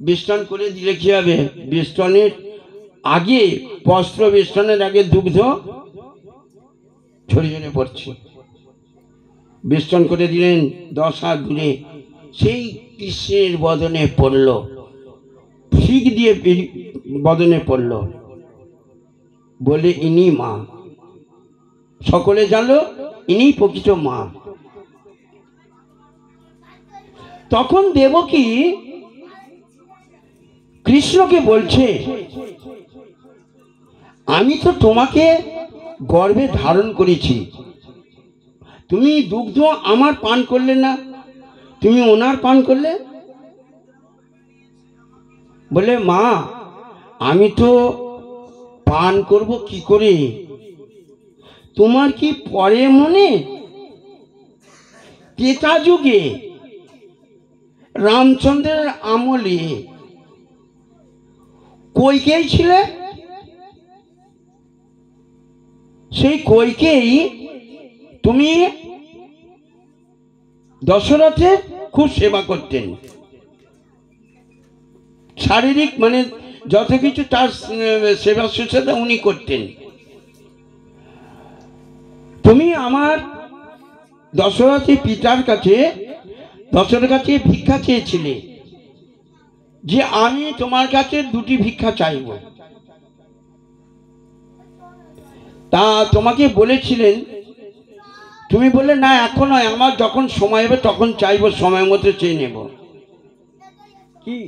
বেষ্টন করে দিলে কি হবে? বেষ্টনের আগে, বস্ত্র বেষ্টনের আগে দুগ্ধ ছড়িয়ে পড়ছে। বেষ্টন করে দিলেন 10 হাত দূরে। সেই কৃষ্ণের বদনে পড়ল, ফিক দিয়ে বদনে পড়ল, বলে ইনি মা। সকলে জানলো ইনি প্রকৃত মা। তখন দেবকী কৃষ্ণকে বলছে, আমি তো তোমাকে গর্ভে ধারণ করেছি, তুমি দুগ্ধ আমার পান করলে না, তুমি ওনার পান করলে। বলে মা, আমি তো পান করব কি করে? তোমার কি পরে মনে ত্রেতা যুগে রামচন্দ্রের আমলে কৈকেয়ী ছিলে, সেই কৈকেয়ী তুমি দশরথের খুব সেবা করতেন, শারীরিক মানে যত কিছু তার সেবা শুশ্রূষা উনি করতেন। তুমি আমার দশরথের পিতার কাছে, দশরথের কাছে ভিক্ষা চেয়েছিলে যে আমি তোমার কাছে 2টি ভিক্ষা চাইব। তা তোমাকে বলেছিলেন, তুমি বললে না এখন নয়, আমার যখন সময় হবে তখন চাইবো, সময় মতো চেয়ে নেব। কি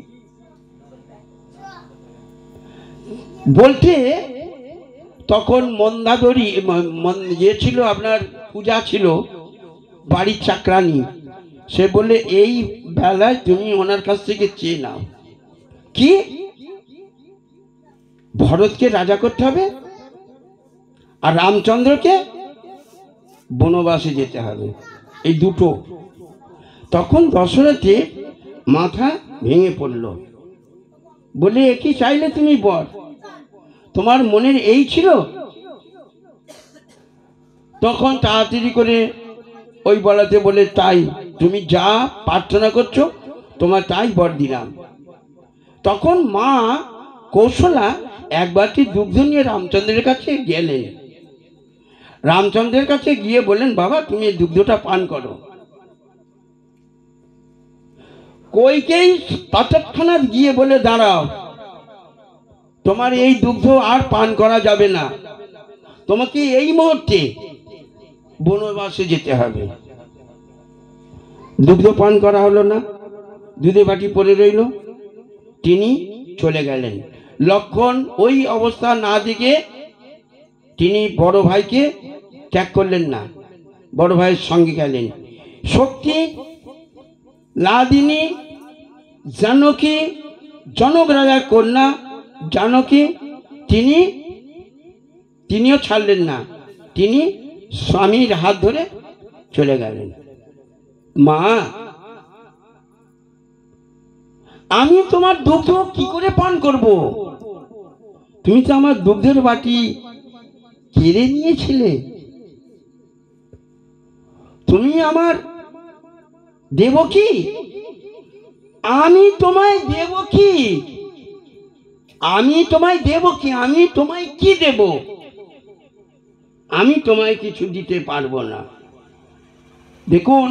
বলতে তখন মন্দাদরী ইয়ে ছিল, আপনার পূজা ছিল, বাড়ির চাকরানি। সে বললে এই বেলায় তুমি ওনার কাছ থেকে চেয়ে নাও। কি? ভরতকে রাজা করতে হবে আর রামচন্দ্রকে বনবাসে যেতে হবে, এই দুটো। তখন দশরথে মাথা ভেঙে পড়ল, বলে একই চাইলে তুমি বর, তোমার মনের এই ছিল? তখন তাড়াতাড়ি করে ওই বলাতে বলে, তাই তুমি যা প্রার্থনা করছো তোমার তাই বর দিলাম। তখন মা কৌশলা এক বাটি দুগ্ধ নিয়ে রামচন্দ্রের কাছে গেলেন। রামচন্দ্রের কাছে গিয়ে বললেন, বাবা তুমি এই দুগ্ধটা পান করো। কৈকেয়ী তৎক্ষণাৎ গিয়ে বলে, দাঁড়াও, তোমার এই দুগ্ধ আর পান করা যাবে না, তোমাকে এই মুহূর্তে বনবাসে যেতে হবে। দুগ্ধ পান করা হলো না, দুধে বাটি পড়ে রইল, তিনি চলে গেলেন। লক্ষণ ওই অবস্থা না দেখে তিনি বড় ভাইকে ত্যাগ করলেন না, বড় ভাইয়ের সঙ্গে গেলেন। শক্তি, লাদিনী, জানকী, জনক রাজার কন্যা জানকী, তিনিও ছাড়লেন না, তিনি স্বামীর হাত ধরে চলে গেলেন। মা, আমি তোমার দুগ্ধ কি করে পান করব? তুমি তো আমার দুগ্ধের বাটি কেড়ে নিয়েছিলে, তুমি আমার দেবকী, আমি তোমায় দেব কি? আমি তোমায় দেব কি? আমি তোমায় কি দেব? আমি তোমায় কিছু দিতে পারবো না। দেখুন,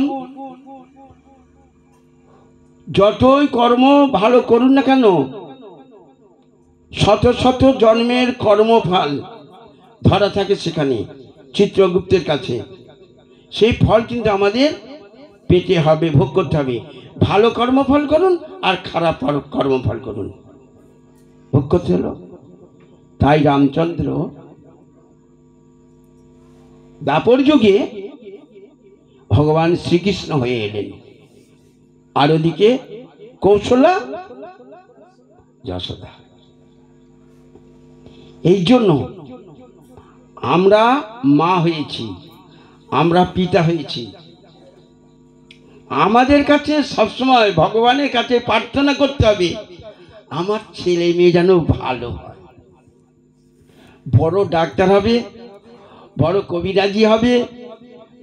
যতই কর্ম ভালো করুন না কেন, শত শত জন্মের কর্মফল ধরা থাকে সেখানে চিত্রগুপ্তের কাছে। সেই ফল কিন্তু আমাদের পেতে হবে, ভোগ করতে হবে। ভালো কর্মফল করুন আর খারাপ কর্মফল করুন, ভোগ করতে হলো। তাই রামচন্দ্র দাপর যুগে ভগবান শ্রীকৃষ্ণ হয়ে এলেন, আর ওদিকে কৌশলা, যশোদা। এই জন্য আমরা মা হয়েছি, আমরা পিতা হয়েছি, আমাদের কাছে সবসময় ভগবানের কাছে প্রার্থনা করতে হবে আমার ছেলে মেয়ে যেন ভালো হয়, বড় ডাক্তার হবে, বড় কবিরাজি হবে,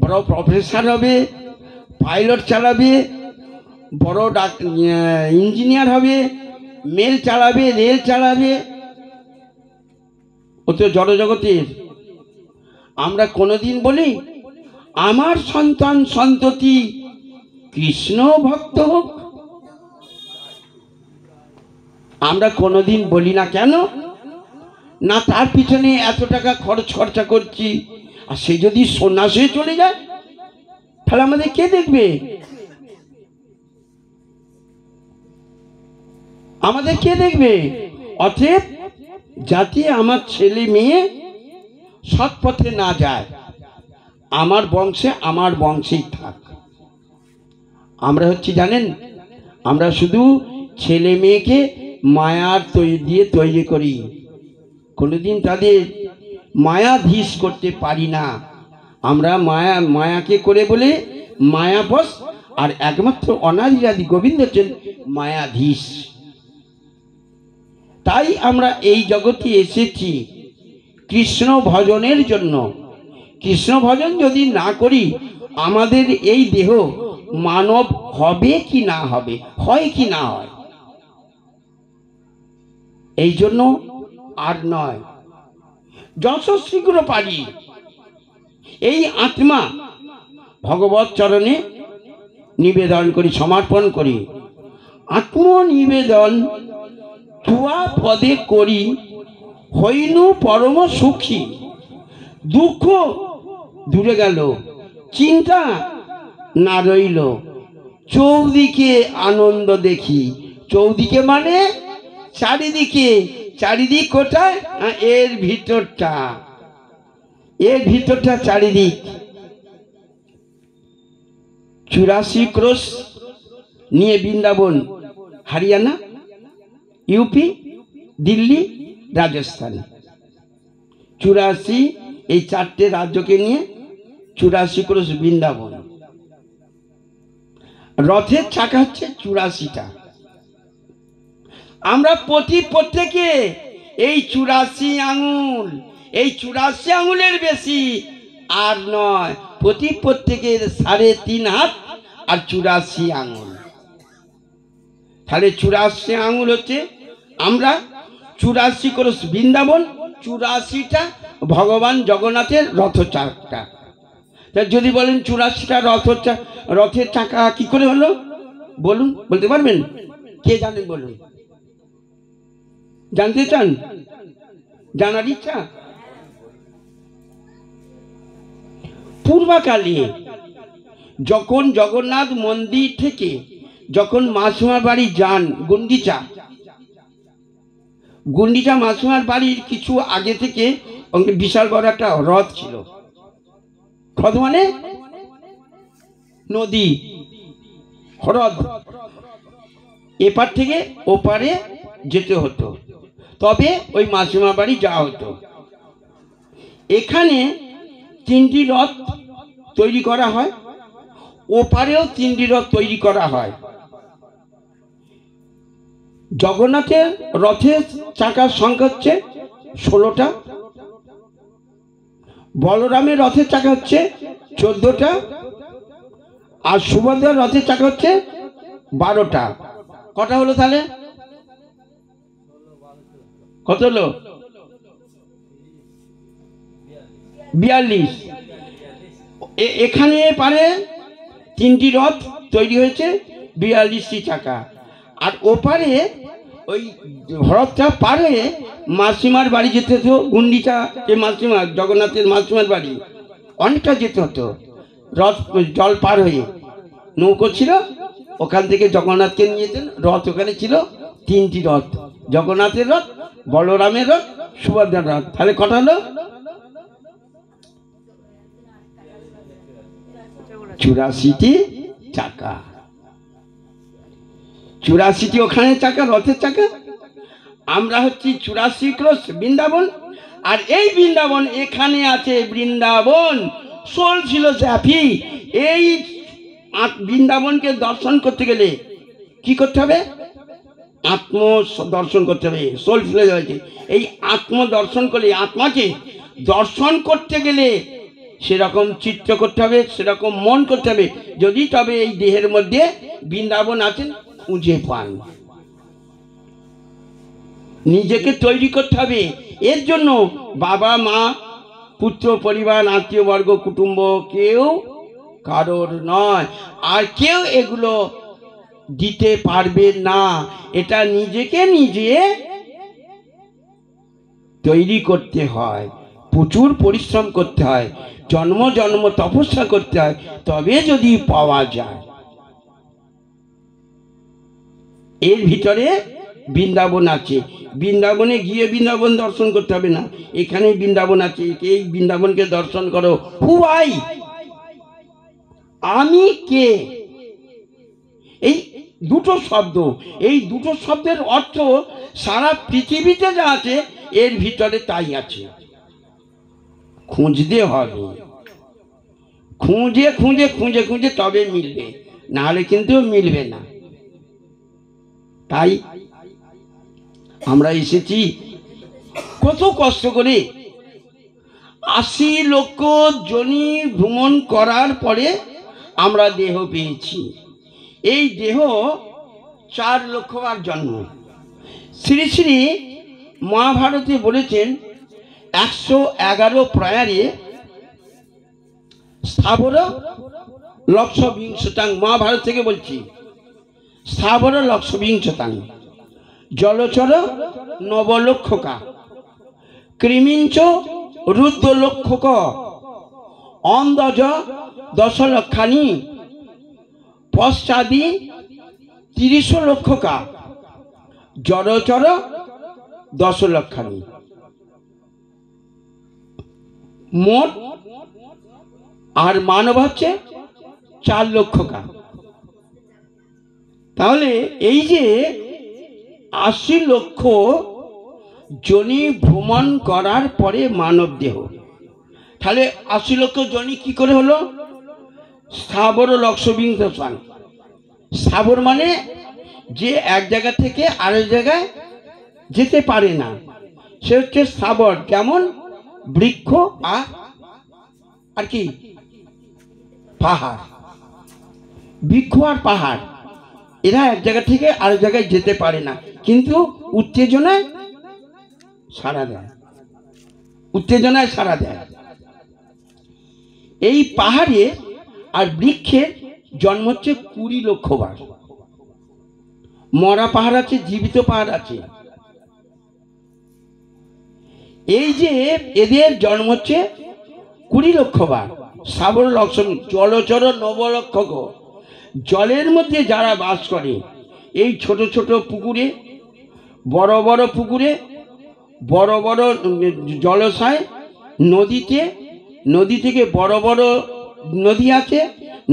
বড় প্রফেসর হবে, পাইলট চালাবে, বড় ইঞ্জিনিয়ার হবে, মেল চালাবে, রেল চালাবে। ও তো জড়জগতের। আমরা কোনোদিন বলি আমার সন্তান সন্ততি কৃষ্ণ ভক্ত হোক? আমরা কোনোদিন বলি না। কেন না? তার পিছনে এত টাকা খরচা করছি, আর সে যদি সন্ন্যাস হয়ে চলে যায় তাহলে আমাদের কে দেখবে? আমাদের কে দেখবে? অতএব যাতে আমার ছেলে মেয়ে সৎ পথে না যায়, আমার বংশেই থাক। আমরা হচ্ছে জানেন, আমরা শুধু ছেলে মেয়েকে মায়ার দিয়ে তৈরি করি, কোনোদিন তাদের মায়াধীশ করতে পারি না। আমরা মায়াকে করে বলে মায়াবশ, আর একমাত্র অনাদিরাদি গোবিন্দ হচ্ছেন মায়াধীশ। তাই আমরা এই জগতে এসেছি কৃষ্ণ ভজনের জন্য। কৃষ্ণ ভজন যদি না করি আমাদের এই দেহ মানব হবে কি না হবে, হয় কি না হয়। এই জন্য আর নয়, যত শীঘ্র পারি এই আত্মা ভগবত চরণে নিবেদন করি, সমর্পণ করি। আত্মনিবেদন তুয়া পদে করি, হইনু পরম সুখী। দুঃখ দূরে গেল, চিন্তা না রইল, চৌদিকে আনন্দ দেখি। চৌদিকে মানে চারিদিকে। চারিদিক কোথায়? এর ভিতরটা, এর ভিতরটা চারিদিক। 84 ক্রোশ নিয়ে বৃন্দাবন, হরিয়ানা, ইউপি, দিল্লি, রাজস্থান। 84 এই 4টে রাজ্যকে নিয়ে 84 ক্রোশ বৃন্দাবন। রথের চাকা হচ্ছে 84টা। আমরা প্রত্যেকে এই 84 আঙুল, এই 84 আঙুলের বেশি আর নয়। প্রত্যেকের 3.5 হাত আর 84 আঙুল। তাহলে 84 আঙুল হচ্ছে আমরা। 84 ক্রোশ বৃন্দাবন, 84টা ভগবান জগন্নাথের রথচাকা। তা যদি বলেন 84টা রথের চাকা কি করে হলো বলুন, বলতে পারবেন? কে জানেন বলুন? জানতে চান? জানার ইচ্ছা? পূর্বকালে যখন জগন্নাথ মন্দির থেকে যখন মাসিমার বাড়ি যান, গুন্ডিচা মাসিমার বাড়ির কিছু আগে থেকে বিশাল বড় একটা হ্রদ ছিল। হ্রদ মানে নদী, হ্রদ। এপার থেকে ওপারে যেতে হতো, তবে ওই মাসিমার বাড়ি যাওয়া হতো। এখানে 3টি রথ তৈরি করা হয়, ওপারেও 3টি রথ তৈরি করা হয়। জগন্নাথের রথের চাকার সংখ্যা হচ্ছে 16টা, বলরামের রথের চাকা হচ্ছে 14টা, আর সুভদ্রার রথের চাকা হচ্ছে 12টা। কটা হলো তাহলে? কত হলো? 42। এখানে পারে 3টি রথ তৈরি হয়েছে, 42টি চাকা। আর ওপারে ওই হ্রদটা পারে মাসিমার বাড়ি যেতে হতো। গুন্ডিচা মাসিমার, জগন্নাথের মাসিমার বাড়ি অনেকটা যেতে হতো রথ জল পার হয়ে। নৌকো ছিল, ওখান থেকে জগন্নাথকে নিয়ে যেতেন। রথ ওখানে ছিল 3টি রথ, জগন্নাথের রথ, বলরামের রথ, সুভদ্রার রথ। তাহলে কটা হলো? 84টি চাকা। 84টি ওখানে চাকা, রথের চাকা। আমরা হচ্ছি 84 ক্রোশ বৃন্দাবন। আর এই বৃন্দাবন, এখানে আছে বৃন্দাবন, সোল ছিল জ্যাফি। এই বৃন্দাবনকে দর্শন করতে গেলে কি করতে হবে? আত্ম দর্শন করতে হবে। সোল ফ্লেজ হয়েছে, এই আত্ম দর্শন করলে, আত্মাকে দর্শন করতে গেলে সেরকম চিত্ত করতে হবে, সেরকম মন করতে হবে, যদি তবে এই দেহের মধ্যে বৃন্দাবন আছেন খুঁজে পান। নিজেকে তৈরি করতে হবে। এর জন্য বাবা মা, পুত্র পরিবার, আত্মীয় বর্গ, কুটুম্ব কেউ কারোর নয়, আর কেউ এগুলো দিতে পারবে না। এটা নিজেকে নিজে তৈরি করতে হয়, প্রচুর পরিশ্রম করতে হয়, জন্ম জন্ম তপস্যা করতে হয়, তবে যদি পাওয়া যায়। এর ভিতরে বৃন্দাবন আছে। বৃন্দাবনে গিয়ে বৃন্দাবন দর্শন করতে হবে না, এখানে বৃন্দাবন আছে, এই বৃন্দাবনকে দর্শন করো। হু আই, আমি কে, এই দুটো শব্দ, এই দুটো শব্দের অর্থ সারা পৃথিবীতে যা আছে এর ভিতরে তাই আছে। খুঁজতে হবে, খুঁজে খুঁজে খুঁজে খুঁজে তবে মিলবে, নাহলে কিন্তু মিলবে না। তাই আমরা এসেছি কত কষ্ট করে, 80 লক্ষ যোনি ভ্রমণ করার পরে আমরা দেহ পেয়েছি। এই দেহ 4 লক্ষবার জন্ম। শ্রী শ্রী মহাভারতে বলেছেন 111 প্রয়ারে স্থাবর লক্ষবিংশতাং, মহাভারত থেকে বলছি, স্থাবর লক্ষবিংশতাং, জলচর নবলক্ষকা, কৃমিঞ্চ রুদ্রলক্ষক, অন্দজ 10 লক্ষানি, পশ্চাদি 30 লক্ষকা, জড়চর 10 লক্ষানি। মোট আর মানব হচ্ছে 4 লক্ষকা। তাহলে এই যে 80 লক্ষ যোনি ভ্রমণ করার পরে মানব দেহ, তাহলে 80 লক্ষ যোনি কি করে হলো? স্থাবর লক্ষবিংশতাং। স্থাবর মানে যে এক জায়গা থেকে আরেক জায়গায় যেতে পারে না, সে হচ্ছে স্থাবর। যেমন বৃক্ষ আর কি পাহাড়, বৃক্ষ আর পাহাড়, এরা এক জায়গা থেকে আরেক জায়গায় যেতে পারে না, কিন্তু উত্তেজনায় সাড়া দেয়, উত্তেজনায় সাড়া দেয়। এই পাহাড়ে আর বৃক্ষের জন্ম হচ্ছে 20 লক্ষবার। মরা পাহাড় আছে, জীবিত পাহাড় আছে। এই যে এদের জন্ম হচ্ছে 20 লক্ষবার। স্থাবর লক্ষণ, জলচর নবলক্ষক, জলের মধ্যে যারা বাস করে, এই ছোট ছোট পুকুরে, বড় বড় পুকুরে, বড় বড় জলাশয়, নদীতে, নদী থেকে বড় বড় নদী আছে,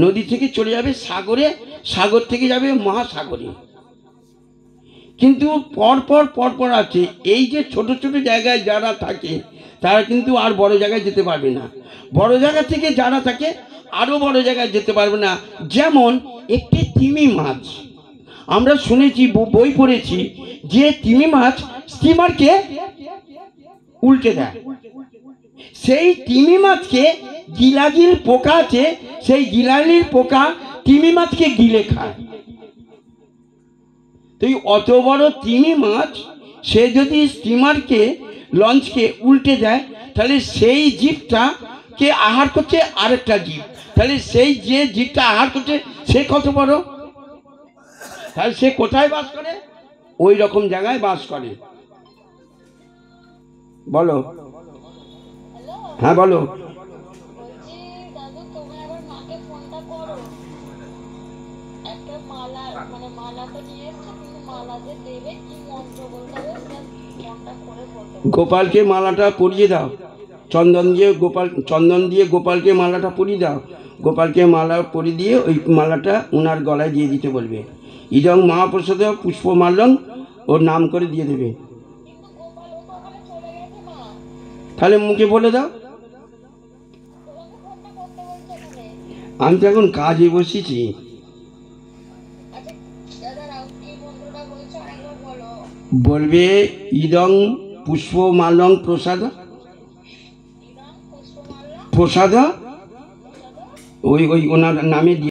নদী থেকে চলে যাবে সাগরে, সাগর থেকে যাবে মহাসাগরে। কিন্তু পরপর পরপর আছে। এই যে ছোট ছোট জায়গায় যারা থাকে তারা কিন্তু আর বড় জায়গায় যেতে পারবে না, বড় জায়গা থেকে যারা থাকে আরো বড় জায়গায় যেতে পারবে না। যেমন একটি তিমি মাছ, আমরা শুনেছি, বই পড়েছি যে তিমি মাছ স্টিমারকে উল্টে দেয়। সেই তিমি মাছকে গিলাগিল পোকা আছে, সেই গিলাগিল পোকা তিমি মাছকে গিলে খায়। তো অত বড় তিমি মাছ সে যদি স্টিমারকে, লঞ্চকে উল্টে দেয়, তাহলে সেই জীবটাকে আহার করছে আরেকটা জীব, তাহলে সেই যে জীবটা আহার করছে সে কত বড়, তাহলে সে কোথায় বাস করে? ওই রকম জায়গায় বাস করে। বলো, হ্যাঁ বলো। বলছি দাদু, তুমি আবার মাকে ফোনটা করো। একটা মালা, মানে মালাটা নিয়ে এসছো, কিন্তু মালা যে দেবে কি মন্ত্র বলতে হবে ফোনটা করে বলতে হবে। গোপালকে মালাটা পরিয়ে দাও, চন্দন দিয়ে, চন্দন দিয়ে গোপালকে মালাটা পরিয়ে দাও। গোপালকে মালা পরিয়ে দিয়ে ওই মালাটা ওনার গলায় দিয়ে দিতে বলবে। ইদং মহাপ্রসাদ পুষ্পমাল্যং ওর নাম করে দিয়ে দেবে। কিন্তু গোপাল ও তো ওখানে চলে গেছে মা, তাহলে মুখে বলে দাও। তোমাকে ফোনটা করতে বলছে ওখানে। আমি তো এখন কাজে বসেছি। আচ্ছা দাদা রাও কি মন্ত্রটা বলছো আরেকবার বলো। বলবে ইদং পুষ্পমালং প্রসাদ ইদাম পুষ্পমাল্লা প্রসাদ, ওই ওনার নামে